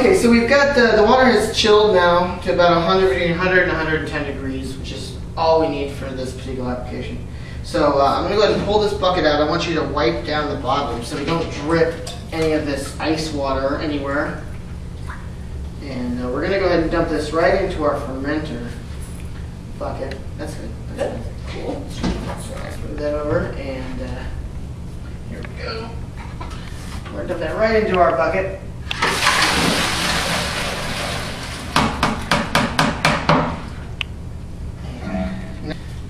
Okay, so we've got the water has chilled now to about 100 and 110 degrees, which is all we need for this particular application. So I'm going to go ahead and pull this bucket out. I want you to wipe down the bottom so we don't drip any of this ice water anywhere. And we're going to go ahead and dump this right into our fermenter bucket. That's good. That's good. Cool. So let's move that over, and here we go. We're going to dump that right into our bucket.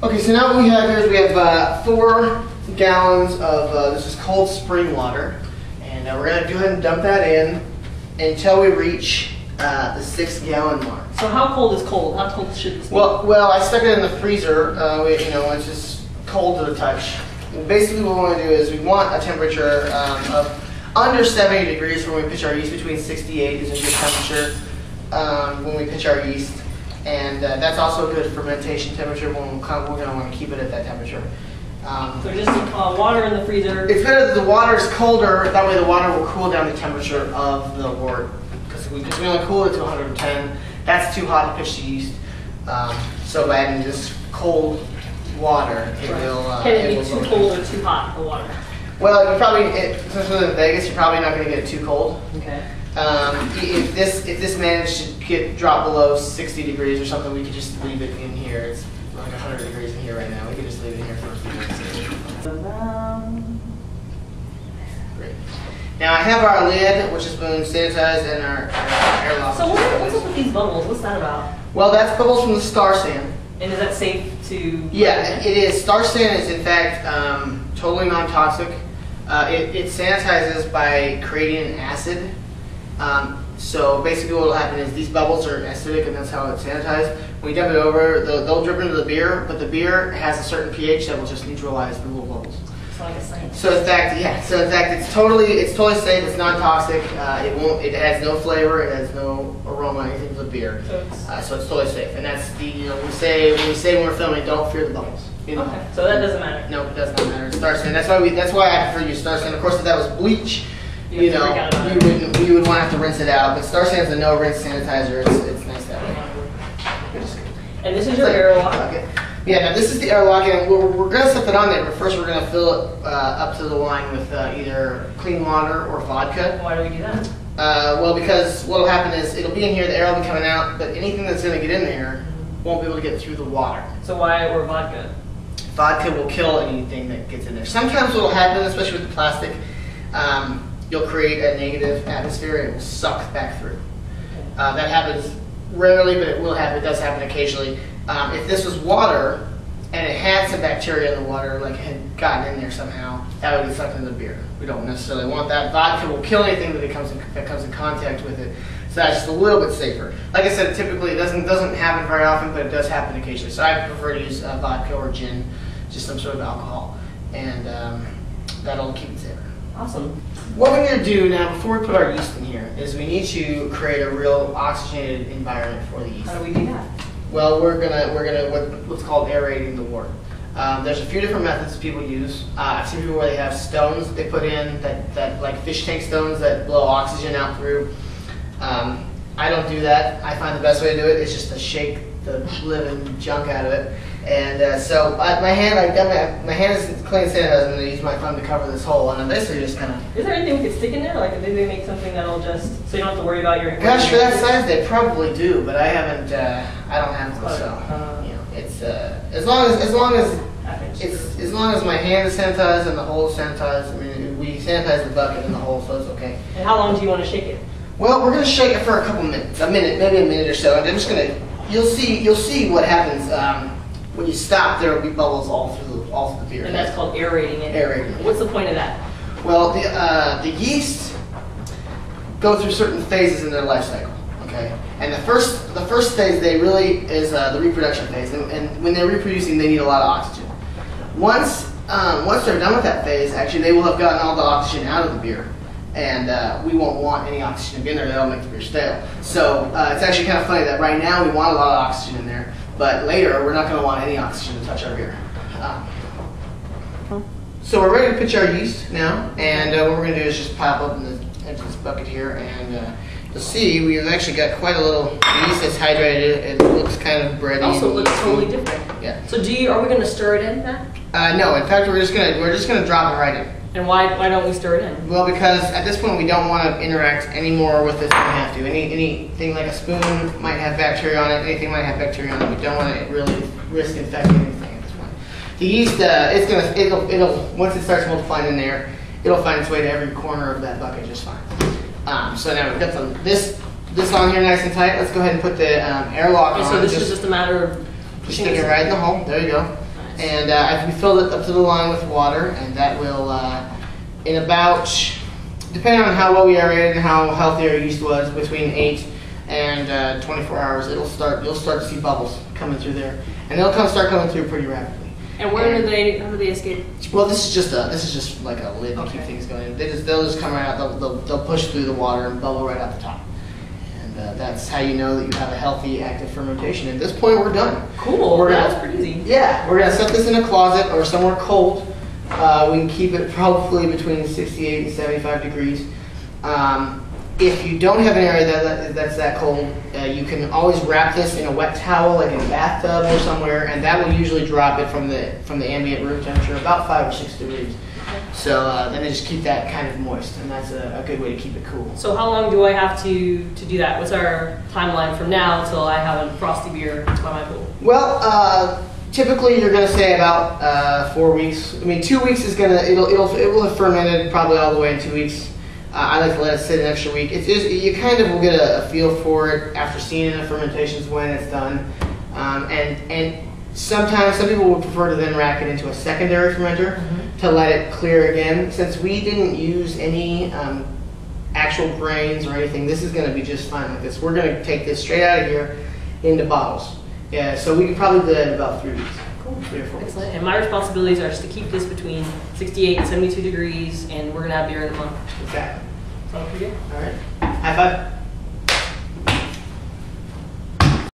Okay, so now what we have here is we have 4 gallons of, this is cold spring water. And we're going to go ahead and dump that in until we reach the 6-gallon mark. So how cold is cold? How cold should this be? Well, I stuck it in the freezer. You know, it's just cold to the touch. And basically what we want to do is we want a temperature of under 70 degrees when we pitch our yeast. Between 68 is a good temperature when we pitch our yeast. And that's also a good fermentation temperature when we're going to want to keep it at that temperature. So just water in the freezer. It's better that the water is colder, that way the water will cool down the temperature of the wort. Because we only cool it to 110. That's too hot to pitch the yeast. So by adding just cold water, it will... Can it be too cold or too hot, the water? Well, you probably, since we're in Vegas, you're probably not going to get it too cold. Okay. If this managed to drop below 60 degrees or something, we could just leave it in here. It's like 100 degrees in here right now. We could just leave it in here for a few minutes. Great. Now I have our lid, which has been sanitized, and our airlock. So what's up with these bubbles? What's that about? Well, that's bubbles from the star sand. And is that safe to... Yeah, it is. Star sand is in fact totally non-toxic. It sanitizes by creating an acid. So basically what will happen is these bubbles are acidic, and that's how it's sanitized. When you dump it over, they'll drip into the beer, but the beer has a certain pH that will just neutralize the little bubbles. So like a science. So in fact, it's totally safe. It's non-toxic. It has no flavor. It has no aroma, anything to the beer. So it's totally safe. And that's the when we say when we're filming, don't fear the bubbles. You know? Okay. So that doesn't matter. No, it does not matter. It's star sand. That's why I prefer to use star sand. Of course, if that was bleach, you would want to have to rinse it out. But star sand is a no rinse sanitizer. It's nice that way. And this is your airlock. Yeah, now this is the airlock, and we're going to set that on there, but first we're going to fill it up to the line with either clean water or vodka. Why do we do that? Well, because what will happen is it'll be in here, the air will be coming out, but anything that's going to get in there won't be able to get through the water. So why or vodka? Vodka will kill anything that gets in there. Sometimes what will happen, especially with the plastic, you'll create a negative atmosphere and it will suck back through. That happens rarely, but it will happen. It does happen occasionally. If this was water and it had some bacteria in the water, like it had gotten in there somehow, that would get sucked into the beer. We don't necessarily want that. Vodka will kill anything that comes in contact with it. So that's just a little bit safer. Like I said, typically it doesn't happen very often, but it does happen occasionally. So I prefer to use vodka or gin, just some sort of alcohol, and that'll keep it safer. Awesome. What we need to do now, before we put our yeast in here, is we need to create a real oxygenated environment for the yeast. How do we do that? Well, we're gonna what's called aerating the wort. There's a few different methods people use. I've seen people where they have stones that they put in that like fish tank stones that blow oxygen out through. I don't do that. I find the best way to do it is just to shake the living junk out of it. And so my hand is clean sanitized. I'm going to use my thumb to cover this hole, and I'm basically just kind of... Is there anything we could stick in there? Like, did they make something that'll just, so you don't have to worry about your... Gosh, for that size, they probably do, but I haven't, I don't have one, so, you know, it's, as long as my hand is sanitized and the hole is sanitized, I mean, we sanitize the bucket and the hole, so it's okay. And how long do you want to shake it? Well, we're going to shake it for a couple minutes, maybe a minute or so, and I'm just going to, you'll see what happens, when you stop, there will be bubbles all through the beer. And that's called aerating it. Aerating it. What's the point of that? Well, the yeast go through certain phases in their life cycle. Okay, and the first phase is the reproduction phase, and when they're reproducing, they need a lot of oxygen. Once they're done with that phase, actually, they will have gotten all the oxygen out of the beer, and we won't want any oxygen to be in there. That'll make the beer stale. So it's actually kind of funny that right now we want a lot of oxygen in there. But later, we're not going to want any oxygen to touch our beer. So we're ready to pitch our yeast now, and what we're going to do is just pop up into this bucket here, and You'll see we've actually got quite a little yeast that's hydrated. It looks kind of bready. Also, it looks totally different. Yeah. So are we going to stir it in, Matt? No, in fact, we're just gonna drop it right in. And why don't we stir it in? Well, because at this point we don't want to interact anymore with this than we have to. Anything like a spoon might have bacteria on it. Anything might have bacteria on it. We don't want to really risk infecting anything at this point. The yeast, it'll once it starts multiplying in there, it'll find its way to every corner of that bucket just fine. So now we've got this on here nice and tight. Let's go ahead and put the airlock on. So this is just a matter of just stick it right in the hole. There you go. Nice. And we filled it up to the line with water, and that will, in about, depending on how well we aerated and how healthy our yeast was, between 8 and 24 hours, you'll start to see bubbles coming through there, and they'll start coming through pretty rapidly. And how do they escape? Well, this is just like a lid to keep things going. They'll just come right out. They'll push through the water and bubble right out the top. And that's how you know that you have a healthy, active fermentation. At this point, we're done. Cool. That's pretty easy. Yeah, we're gonna set this in a closet or somewhere cold. We can keep it probably between 68 and 75 degrees. If you don't have an area that's that cold, you can always wrap this in a wet towel, like in a bathtub or somewhere, and that will usually drop it from the ambient room temperature about 5 or 6 degrees. So then just keep that kind of moist, and that's a good way to keep it cool. So how long do I have to do that? What's our timeline from now until I have a frosty beer by my pool? Well, typically you're going to say about 4 weeks. I mean, 2 weeks is gonna it will have fermented probably all the way in 2 weeks. I like to let it sit an extra week. It's just, you kind of will get a feel for it after seeing the fermentations when it's done. And sometimes some people would prefer to then rack it into a secondary fermenter to let it clear again. Since we didn't use any actual grains or anything, this is going to be just fine like this. We're going to take this straight out of here into bottles. Yeah, so we can probably do that in about 3 weeks. Cool. 3 or 4 weeks. Excellent. And my responsibilities are just to keep this between 68 and 72 degrees, and we're going to have beer in a month. Exactly. Sound pretty good? All right. High five.